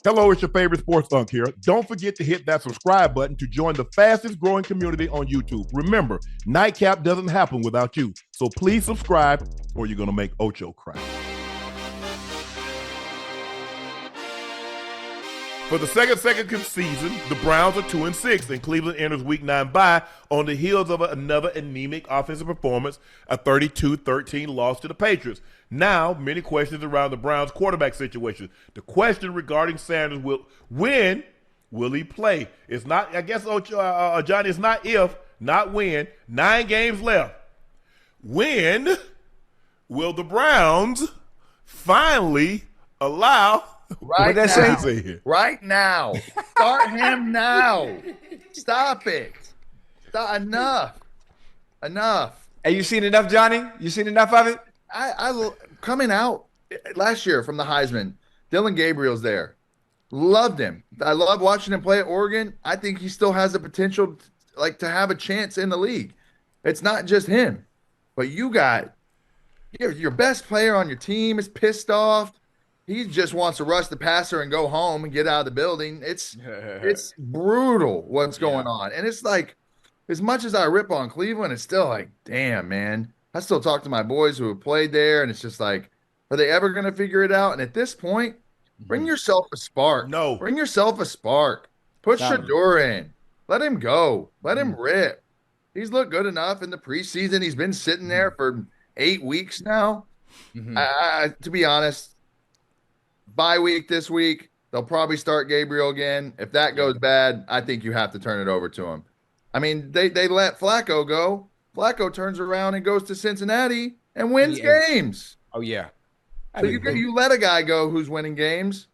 Hello, it's your favorite sports Unc here. Don't forget to hit that subscribe button to join the fastest growing community on YouTube. Remember, Nightcap doesn't happen without you. So please subscribe or you're going to make Ocho cry. For the second season, the Browns are 2-6, and Cleveland enters Week 9 bye on the heels of another anemic offensive performance, a 32-13 loss to the Patriots. Now, many questions around the Browns' quarterback situation. The question regarding Sanders when will he play? It's not, I guess, Johnny, it's not if, not when. 9 games left. When will the Browns finally allow? Right now. Right now. Start him now. Stop it. Enough. Hey, you seen enough, Johnny? You seen enough of it? I coming out last year from the Heisman, Dylan Gabriel's there. Loved him. I love watching him play at Oregon. I think he still has the potential to have a chance in the league. It's not just him, but you got your best player on your team is pissed off. He just wants to rush the passer and go home and get out of the building. It's brutal what's going on. And it's like, as much as I rip on Cleveland, it's still like, damn, man. I still talk to my boys who have played there, and it's just like, are they ever going to figure it out? And at this point, bring yourself a spark. Bring yourself a spark. Put Shedeur in. Let him go. Let him rip. He's looked good enough in the preseason. He's been sitting there for 8 weeks now. To be honest, bye week this week, they'll probably start Gabriel again. If that goes bad, I think you have to turn it over to him. I mean, they let Flacco go. Flacco turns around and goes to Cincinnati and wins games. Oh, yeah. So you let a guy go who's winning games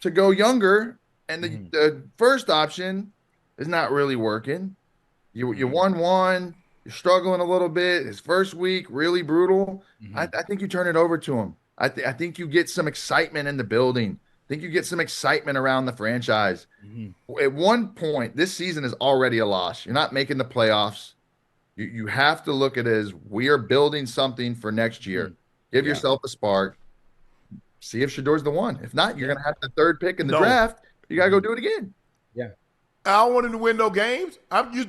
to go younger, and the first option is not really working. You won one. You're struggling a little bit. His first week, really brutal. I think you turn it over to him. I think you get some excitement in the building. I think you get some excitement around the franchise. At one point, this season is already a loss. You're not making the playoffs. You have to look at it as we are building something for next year. Give yourself a spark. See if Shedeur's the one. If not, you're going to have the 3rd pick in the draft. You got to go do it again. Yeah. I don't want him to win no games.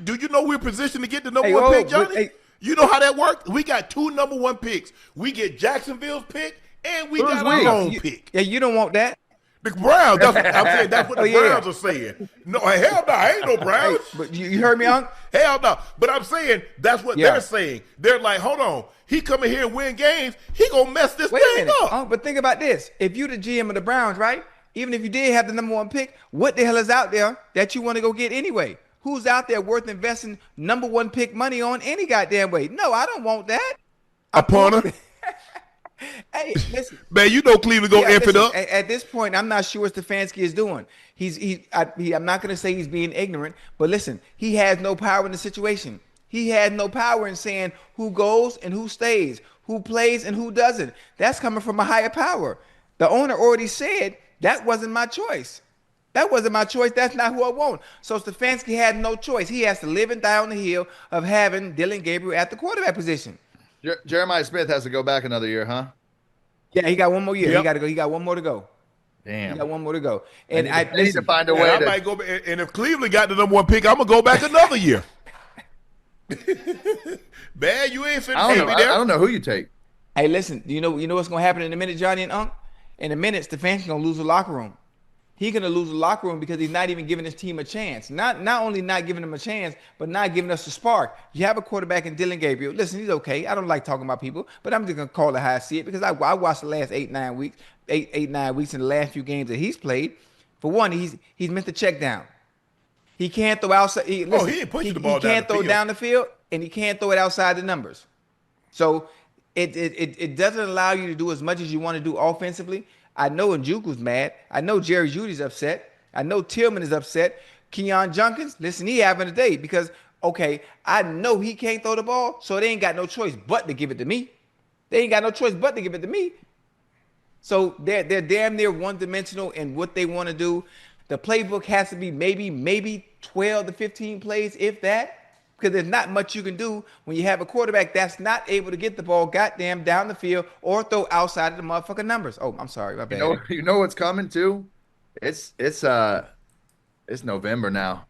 Do you know we're positioned to get the number 1 pick, Johnny? You know how that works? We got 2 number 1 picks. We get Jacksonville's pick, and we got our own pick. Yeah, you don't want that. The Browns, that's what I'm saying. That's what the Browns are saying. No, hell no, ain't no Browns. But you heard me, Unc? Hell no. But I'm saying that's what they're saying. They're like, hold on. He come in here and win games. He gonna mess this thing up. Unc, but think about this. If you the GM of the Browns, right? Even if you did have the number 1 pick, what the hell is out there that you want to go get anyway? Who's out there worth investing number 1 pick money on any goddamn way? No, I don't want that. A punter. Hey, listen, man, you know Cleveland gonna F it up. At this point, I'm not sure what Stefanski is doing. I'm not gonna say he's being ignorant, but listen, he has no power in the situation. He had no power in saying who goes and who stays, who plays and who doesn't. That's coming from a higher power. The owner already said that wasn't my choice. That wasn't my choice. That's not who I want. So Stefanski had no choice. He has to live and die on the hill of having Dylan Gabriel at the quarterback position. Jeremiah Smith has to go back another year, huh? Yeah, he got 1 more year. He got to go. He got 1 more to go. Damn. He got 1 more to go. And I need to find a way. I might go. And if Cleveland got the number 1 pick, I'm gonna go back another year. Man, you ain't finna take me there. I don't know who you take. Hey, listen. You know what's gonna happen in a minute, Johnny and Unc? In a minute, Stefanski's gonna lose the locker room. He's going to lose the locker room because he's not even giving his team a chance. Not only not giving them a chance, but not giving us a spark. You have a quarterback in Dylan Gabriel. Listen, he's okay. I don't like talking about people, but I'm just going to call it how I see it because I watched the last 8-9 weeks in the last few games that he's played. For one, he's meant to check down. He can't throw outside. He ain't pushing the ball down the field. He can't throw down the field, and he can't throw it outside the numbers. So it doesn't allow you to do as much as you want to do offensively. I know Njoku's mad. I know Jerry Jeudy's upset. I know Tillman is upset. Keon Junkins, listen, he having a day because, okay, I know he can't throw the ball, so they ain't got no choice but to give it to me. They ain't got no choice but to give it to me. So they're damn near one-dimensional in what they want to do. The playbook has to be maybe 12 to 15 plays, if that, because there's not much you can do when you have a quarterback that's not able to get the ball goddamn down the field or throw outside of the motherfucking numbers. Oh, I'm sorry, my bad. You know what's coming too? It's November now.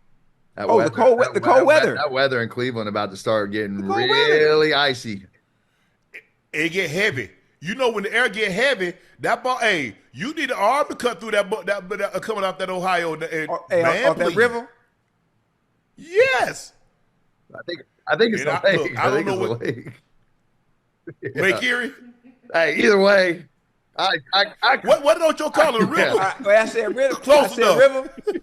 That Oh, the cold weather. That weather in Cleveland about to start getting The cold really icy. It get heavy. You know when the air get heavy, that ball. Hey, you need an arm to cut through that coming off that Ohio. Hey, Man, off that please. river. I Yes. think it's And a lake. look, I I think don't it's know a lake. Yeah. Lake Erie. Hey, either way, I What don't you call it? A river? I said river. Close I said enough. river.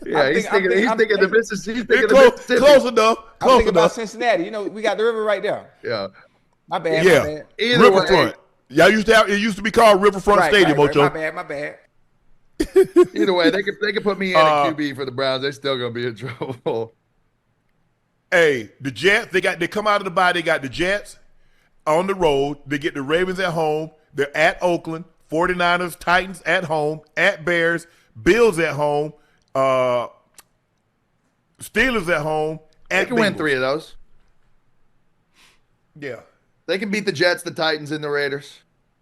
yeah, he's thinking the Mississippi. He's thinking the Close, Mississippi. close enough. I'm Close thinking about enough. Cincinnati. You know, we got the river right there. Yeah. My bad. Yeah. My bad. Either way, Riverfront. Y'all used to have. It used to be called Riverfront Stadium, Ocho. My bad. My bad. either way, they could put me in at QB for the Browns. They're still gonna be in trouble. Hey, the Jets. They come out of the bye. They got the Jets on the road. They get the Ravens at home. They're at Oakland. 49ers, Titans at home. At Bears. Bills at home. Steelers at home. They At can win Bengals. 3 of those. Yeah. They can beat the Jets, the Titans, and the Raiders.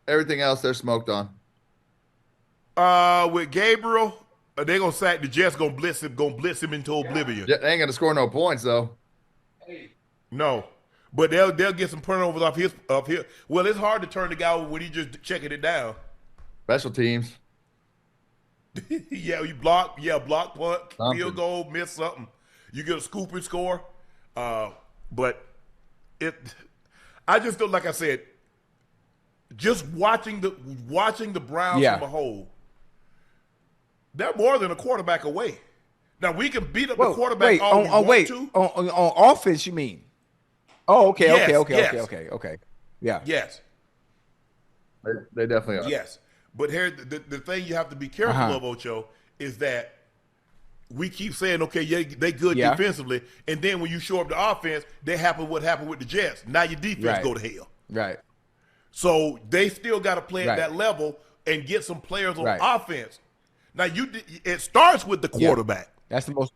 Everything else they're smoked on. With Gabriel, they gonna sack the Jets. Gonna blitz him into oblivion. They ain't gonna score no points though. No, but they'll get some turnovers off his. Well, it's hard to turn the guy when he just checking it down. Special teams. Yeah, you block. Yeah, block, punt, Something. field goal, miss something. You get a scoop and score. But I just feel like I said, just watching the Browns Yeah. from a whole, they're more than a quarterback away. Now we can beat up the quarterback Wait, all we want to. on offense, you mean? Oh, okay, Yes, okay. Yeah. Yes, They definitely are. yes. But here, the thing you have to be careful of, Ocho, is that we keep saying, okay, yeah, they good Yeah. defensively, and then when you show up the offense, what happened with the Jets. Now your defense Right. go to hell. Right. So they still got to play at Right. that level and get some players on Right. offense. Now it starts with the quarterback. That's the most.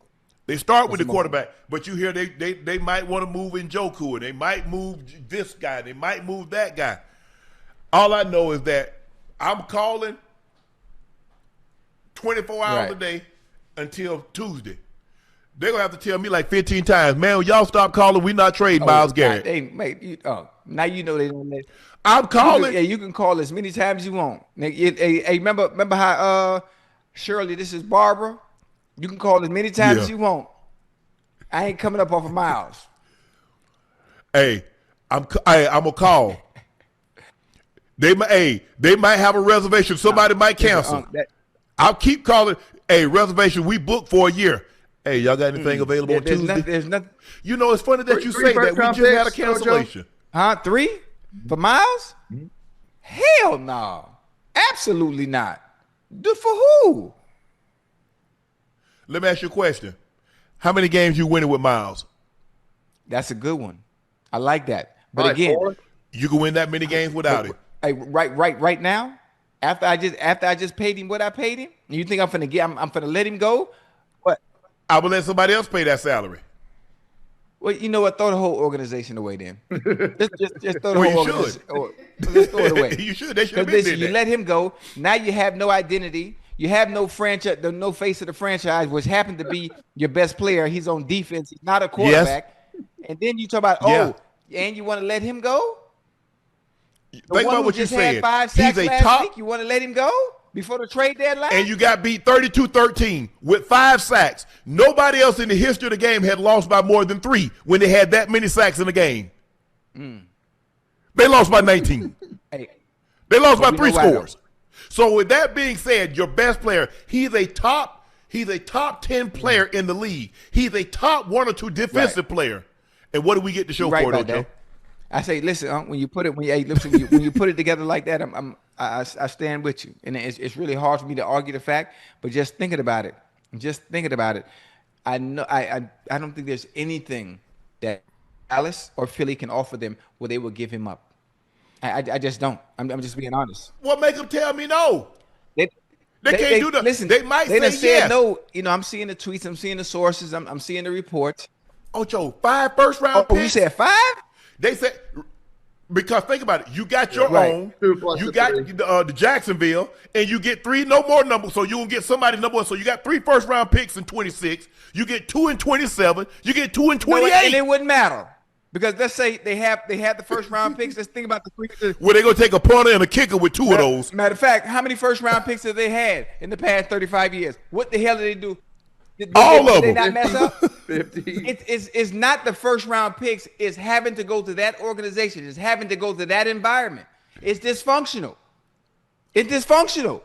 They start with That's the the most- quarterback, but you hear they might want to move Njoku, and they might move this guy, they might move that guy. All I know is that I'm calling 24 hours a Right. day until Tuesday. They're gonna have to tell me like 15 times, man, y'all stop calling. We not trading Myles Garrett. Now you know they don't let. I'm calling. You can call as many times as you want. Hey, remember how Shirley, this is Barbara. You can call as many times Yeah. as you want. I ain't coming up off of Myles. Hey, I'm gonna call. They might have a reservation. Somebody might cancel. I'll keep calling. Hey, reservation we booked for a year. Hey, y'all got anything available on Tuesday? There's nothing. You know, it's funny that you Three say that. We first-round just had a picks, Ocho? cancellation. Huh? 3 for Myles? Hell no. Absolutely not. For who? Let me ask you a question. How many games you winning with Myles? That's a good one. I like that. But Probably again, 4. You can win that many games without it. hey, right now, after I just paid him what I paid him, you think I'm finna let him go? What? I will let somebody else pay that salary. Well, you know what? Throw the whole organization away then. just throw the Well, whole you organization. Let's throw it away. You should. They should have Because been listen, you that. let him go. Now you have no identity. You have no franchise, no face of the franchise, which happened to be your best player. He's on defense. He's not a quarterback. And then you talk about, and you want to let him go? The Think one about who what you just had said. 5 sacks He's a last top, week. You want to let him go before the trade deadline? and you got beat 32-13 with 5 sacks. Nobody else in the history of the game had lost by more than 3 when they had that many sacks in the game. They lost by 19. Hey, They lost by we 3 know why, scores. So with that being said, your best player, he's a top 10 player in the league. He's a top 1 or 2 defensive player. And what do we get to show you're right for it, about Ocho? that. I say, listen, when you put it, when you put it together like that, I stand with you, and it's really hard for me to argue the fact. But just thinking about it, I know I don't think there's anything that Dallas or Philly can offer them where they will give him up. I just don't. I'm just being honest. What make them tell me no? They can't do that. Listen, They might done say said yes. no. You know, I'm seeing the tweets. I'm seeing the sources. I'm seeing the reports. Ocho, 5 first-round Oh, picks. you said 5? They said Because think about it, you got your Right. own, 2 plus you the got 3. the Jacksonville, and you get 3 no more numbers, so you will get somebody number 1. So you got 3 first-round picks in 26, you get 2 in 27, you get 2 in 28. And it wouldn't matter because let's say they have the first round picks. Let's think about the 3. Where they gonna take a punter and a kicker with 2 of those. Matter of fact, how many first round picks have they had in the past 35 years? What the hell did they do? All of Did they them. not mess up? 50. It's not the first round picks. It's having to go to that organization. It's having to go to that environment. It's dysfunctional. It's dysfunctional.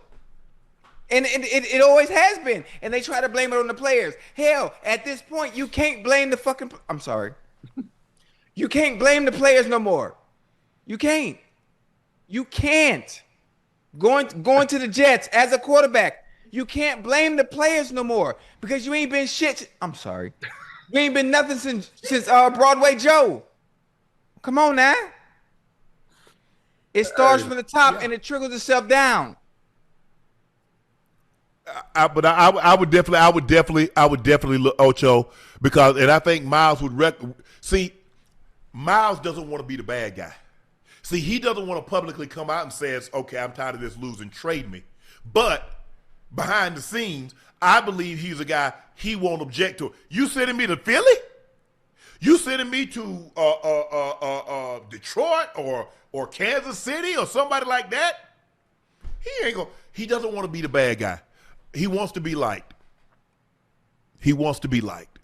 And it always has been. And they try to blame it on the players. Hell, at this point, you can't blame the fucking... I'm sorry. You can't blame the players no more. You can't. You can't. Going to the Jets as a quarterback, you can't blame the players no more because you ain't been shit. I'm sorry. You ain't been nothing since Broadway Joe. Come on now. It starts from the top and it trickles itself down. But I would definitely look Ocho because, and I think Myles would see. Myles doesn't want to be the bad guy. See, he doesn't want to publicly come out and says, "Okay, I'm tired of this losing. Trade me." But behind the scenes, I believe he's a guy he won't object to. You sending me to Philly? You sending me to Detroit or Kansas City or somebody like that? He ain't gonna. He doesn't want to be the bad guy. He wants to be liked. He wants to be liked.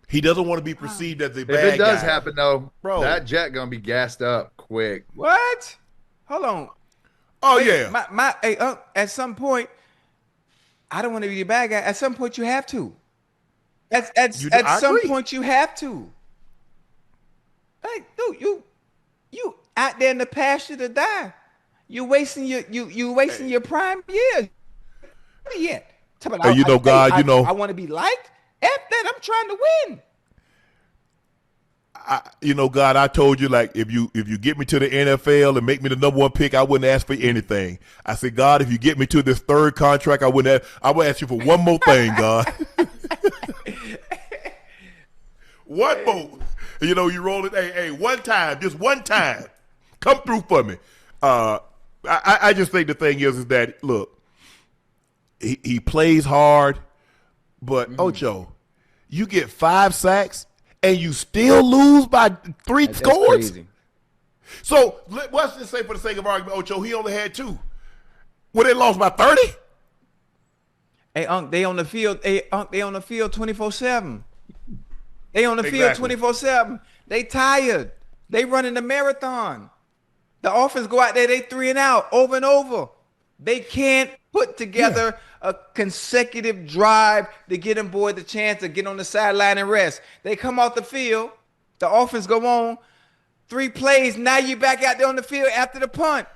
He doesn't want to be perceived as the bad guy. If it does happen, though, Bro. that jet going to be gassed up quick. What? Hold on. Oh Wait, yeah. Hey, at some point, I don't want to be the bad guy. At some point, you have to. At some agree. point, you have to. Hey, dude, you out there in the pasture to die. You wasting your prime years. Yet. Hey, you know, God, you know. I want to be liked. F that, I'm trying to win. You know, God, I told you, like, if you get me to the NFL and make me the number 1 pick, I wouldn't ask for anything. I said, God, if you get me to this 3rd contract, I would ask you for one more thing, God. One more. You know, you roll it, hey, one time, just one time. Come through for me. I just think the thing is that, look, he plays hard, but Ocho, you get 5 sacks and you still lose by 3 That's scores? crazy. So let's just say, for the sake of argument, Ocho, he only had 2. Well, they lost by 30? Hey, Unc, they on the field. Hey, Unc, they on the field 24/7. They on the field Exactly. 24/7. They tired. They running the marathon. The offense go out there, they 3 and out over and over. They can't put together a consecutive drive to get them boy the chance to get on the sideline and rest. They come off the field, the offense go on, 3 plays, now you back out there on the field after the punt.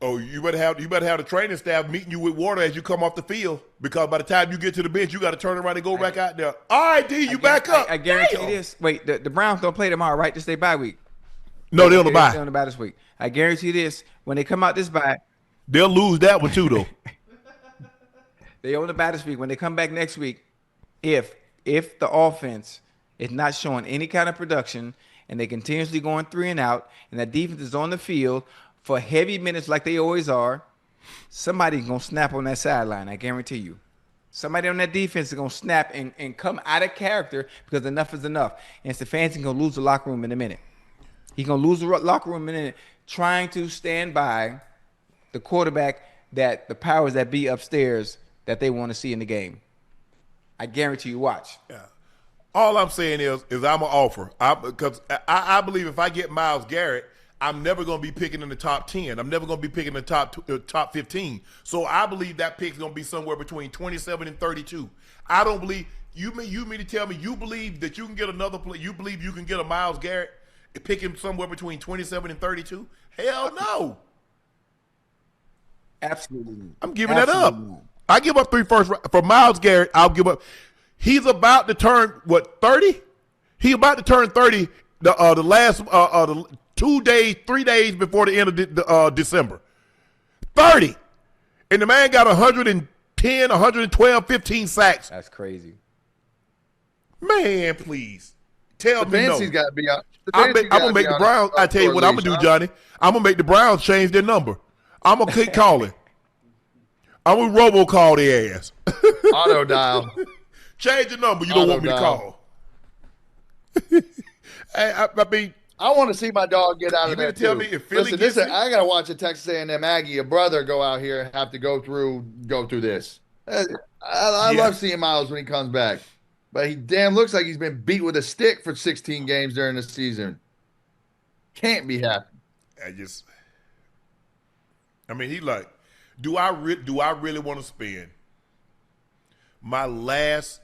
Oh, you better have the training staff meeting you with water as you come off the field, because by the time you get to the bench, you got to turn around and go back out there. All right, D, you back up. I guarantee Damn. you this. Wait, the Browns don't play tomorrow, right? This day bye week. No, they're on the They're bye. on the bye this week. I guarantee you this. When they come out this bye, They'll lose that one too, though. they on the bye this week. When they come back next week, if the offense is not showing any kind of production and they continuously going 3 and out, and that defense is on the field for heavy minutes like they always are, somebody's gonna snap on that sideline. I guarantee you. Somebody on that defense is gonna snap and come out of character because enough is enough. And Stefanski's gonna lose the locker room in a minute. He's gonna lose the locker room in a minute trying to stand by the quarterback that the powers that be upstairs that they want to see in the game. I guarantee you. Watch. All I'm saying is I'm an offer. Because I believe if I get Myles Garrett, I'm never going to be picking in the top 10. I'm never going to be picking the top 15. So I believe that pick's going to be somewhere between 27 and 32. I don't believe you mean to tell me you believe that you can get another play. You believe you can get a Myles Garrett, pick him somewhere between 27 and 32? Hell no. Absolutely. I'm giving that up. I give up 3 first for Myles Garrett. I'll give up. He's about to turn 30? He's about to turn 30 the last 3 days before the end of December. 30. And the man got 110, 112, 15 sacks. That's crazy. Man, please. Tell me no. Stefanski's got to be on. I'm gonna make the Browns. I tell you what I'm gonna do, Johnny. I'm gonna make the Browns change their number. I'm gonna keep calling. I'm gonna robocall their ass. Auto dial. Change the number. You don't want me to call. I mean, I want to see my dog get out of there. Tell me if Philly I gotta watch a Texas A&M Aggie, a brother, go out here and have to go through this. I love seeing Myles when he comes back, but he damn looks like he's been beat with a stick for 16 games during the season. Can't be happy. He like, do I really want to spend my last?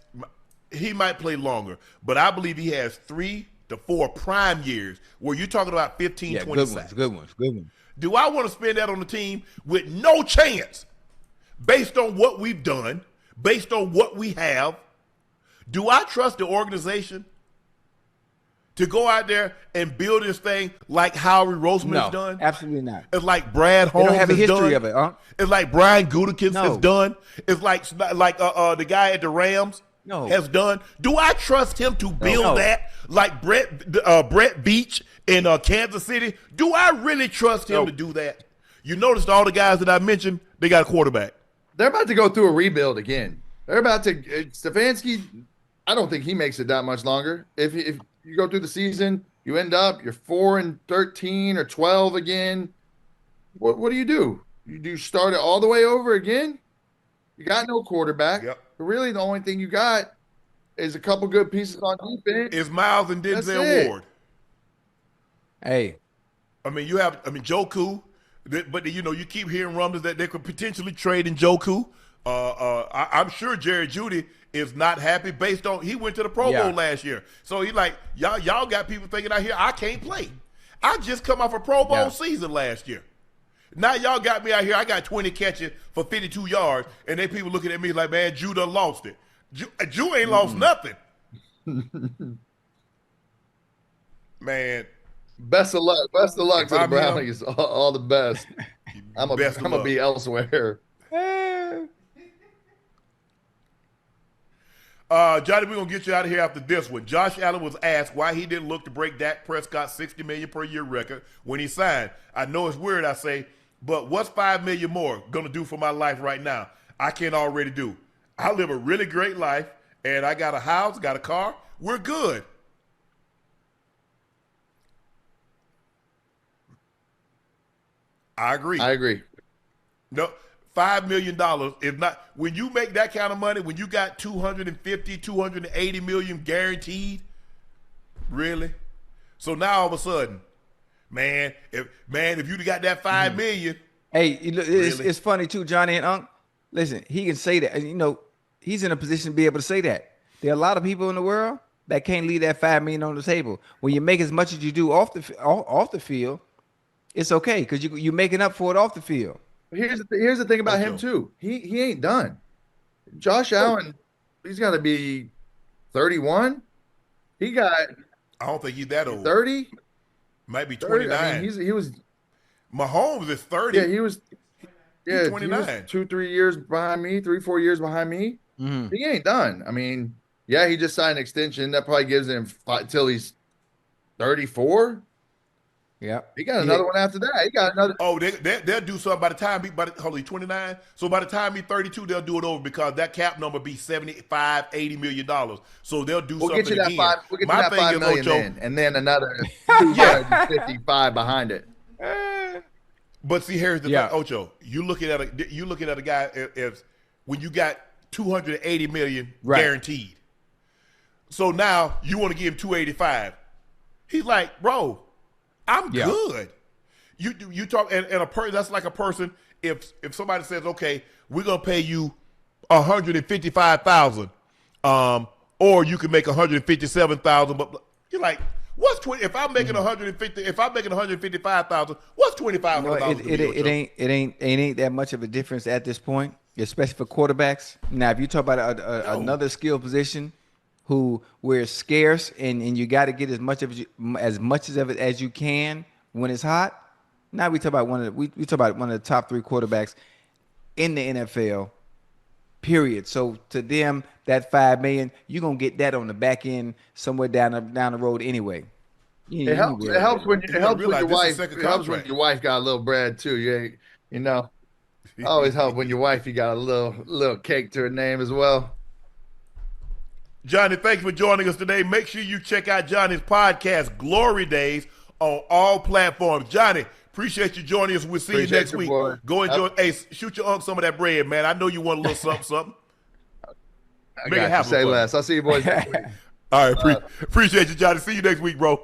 He might play longer, but I believe he has 3 to 4 prime years where you're talking about 15, 20 sacks. Good ones. Do I want to spend that on the team with no chance based on what we've done, based on what we have? Do I trust the organization to go out there and build this thing like Howie Roseman's done? Absolutely not. It's like Brad Holmes don't have a history done. of it, huh? It's like Brian Gutekunst has done. It's like the guy at the Rams has done. Do I trust him to build that like Brett Beach in Kansas City? Do I really trust him to do that? You noticed all the guys that I mentioned, they got a quarterback. They're about to go through a rebuild again. They're about to Stefanski. I don't think he makes it that much longer. If you go through the season, you end up you're 4-13 or 12 again. What do? You do start it all the way over again? You got no quarterback. Yep. Really, the only thing you got is a couple good pieces on defense. Is Myles and Denzel Ward. Hey. Joku, but you keep hearing rumblings that they could potentially trade in Joku. I'm sure Jerry Jeudy is not happy based on he went to the Pro Bowl last year. So he's like, y'all got people thinking out here I can't play. I just come off a Pro Bowl season last year. Now y'all got me out here. I got 20 catches for 52 yards, and then people looking at me like, man, Jew done lost it. Jew ain't lost nothing. Man. Best of luck. Best of luck to the Brownies. All the best. I'm gonna be elsewhere. Johnny, we're going to get you out of here after this one. Josh Allen was asked why he didn't look to break Dak Prescott's $60 million per year record when he signed. I know it's weird, I say, but what's $5 million more going to do for my life right now? I can't already do. I live a really great life, and I got a house, got a car. We're good. I agree. No. $5 million is not when you make that kind of money, when you got 250, 280 million guaranteed, really? So now all of a sudden, man, if you'd got that $5 million. Hey, it's funny too, Johnny and Unc. Listen, he can say that. He's in a position to be able to say that. There are a lot of people in the world that can't leave that $5 million on the table. When you make as much as you do off the field, it's okay because you're making up for it off the field. Here's the thing about him too. He ain't done. Josh Allen, he's got to be 31. I don't think he's that old. 30, might be 29. I mean, he was. Mahomes is 30. Yeah, he was. Yeah, 29. He was 2-3 years behind me, 3-4 years behind me. Mm-hmm. He ain't done. I mean, yeah, he just signed an extension that probably gives him till he's 34. Yeah, he got another one after that. He got another. Oh, they'll do something by the time he's 29. So by the time he's 32, they'll do it over because that cap number be $75, $80 million. So they'll do something again. We'll get you that $5 million then, and then another 255 behind it. But see, here's the thing, Ocho. You looking at a guy as when you got 280 million guaranteed. So now you want to give him 285. He's like, bro, I'm good. You talk and a person that's like a person. If somebody says, okay, we're gonna pay you $155,000, or you can make $157,000, but you're like, what's 20? If I'm making 150, if I'm making $155,000, what's $2,500? It ain't that much of a difference at this point, especially for quarterbacks. Now, if you talk about another skill position, where it's scarce and you got to get as much of it as you can when it's hot. Now we talk about one of the top 3 quarterbacks in the NFL period. So to them, that $5 million, you're gonna get that on the back end somewhere down the road anyway. It helps. It helps when You gotta realize your this is wife. second It helps when contract. your wife got a little bread too. You know, always help when your wife got a little cake to her name as well. Johnny, thank you for joining us today. Make sure you check out Johnny's podcast, Glory Days, on all platforms. Johnny, appreciate you joining us. We'll see you next week. Boy. Go enjoy. Hey, shoot your uncle some of that bread, man. I know you want a little something, something. I got you. Say less. I'll see you boys next week. All right, appreciate you, Johnny. See you next week, bro.